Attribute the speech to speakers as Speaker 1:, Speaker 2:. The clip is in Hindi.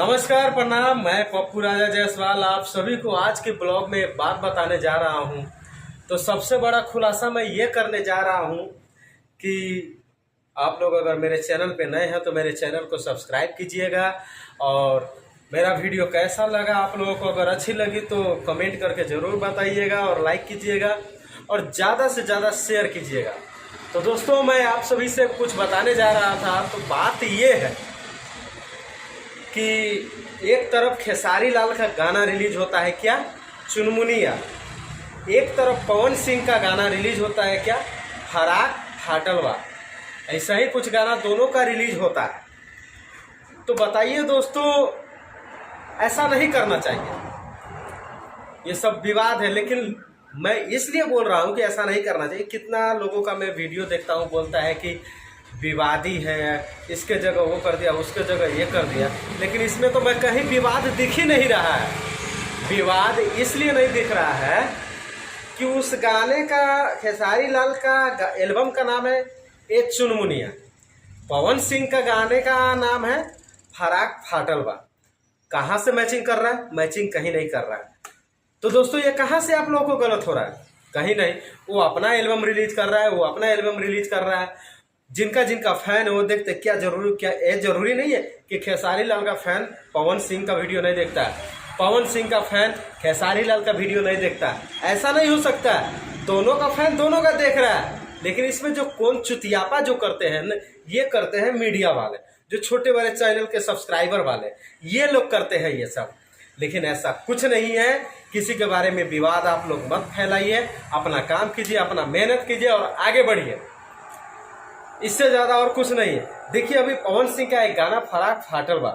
Speaker 1: नमस्कार, प्रणाम। मैं पप्पू राजा जायसवाल आप सभी को आज के ब्लॉग में एक बात बताने जा रहा हूं। तो सबसे बड़ा खुलासा मैं ये करने जा रहा हूं कि आप लोग अगर मेरे चैनल पे नए हैं तो मेरे चैनल को सब्सक्राइब कीजिएगा। और मेरा वीडियो कैसा लगा, आप लोगों को अगर अच्छी लगी तो कमेंट करके ज़रूर बताइएगा और लाइक कीजिएगा और ज़्यादा से ज़्यादा शेयर कीजिएगा। तो दोस्तों, मैं आप सभी से कुछ बताने जा रहा था। तो बात ये है कि एक तरफ खेसारी लाल का गाना रिलीज होता है क्या, चुनमुनिया। एक तरफ पवन सिंह का गाना रिलीज होता है क्या, फराक फाटलवा। ऐसा ही कुछ गाना दोनों का रिलीज होता है। तो बताइए दोस्तों, ऐसा नहीं करना चाहिए। ये सब विवाद है, लेकिन मैं इसलिए बोल रहा हूँ कि ऐसा नहीं करना चाहिए। कितना लोगों का मैं वीडियो देखता हूँ, बोलता है कि विवादी है, इसके जगह वो कर दिया, उसके जगह ये कर दिया। लेकिन इसमें तो मैं कहीं विवाद दिख ही नहीं रहा है। विवाद इसलिए नहीं दिख रहा है कि उस गाने का, खेसारी लाल का एल्बम का नाम है ए चुनमुनिया, पवन सिंह का गाने का नाम है फराक फाटलवा। कहाँ से मैचिंग कर रहा है? मैचिंग कहीं नहीं कर रहा है। तो दोस्तों, ये कहाँ से आप लोगों को गलत हो रहा है? कहीं नहीं। वो अपना एल्बम रिलीज कर रहा है, वो अपना एल्बम रिलीज कर रहा है। जिनका जिनका फैन है वो देखते। क्या ये जरूरी नहीं है कि खेसारी लाल का फैन पवन सिंह का वीडियो नहीं देखता है, पवन सिंह का फैन खेसारी लाल का वीडियो नहीं देखता है? ऐसा नहीं हो सकता है। दोनों का फैन दोनों का देख रहा है। लेकिन इसमें जो कौन चुतियापा जो करते हैं न, ये करते हैं मीडिया वाले, जो छोटे बड़े चैनल के सब्सक्राइबर वाले, ये लोग करते हैं ये सब। लेकिन ऐसा कुछ नहीं है। किसी के बारे में विवाद आप लोग मत फैलाइए। अपना काम कीजिए, अपना मेहनत कीजिए और आगे बढ़िए। इससे ज़्यादा और कुछ नहीं है। देखिए, अभी पवन सिंह का एक गाना फराक फाटलवा,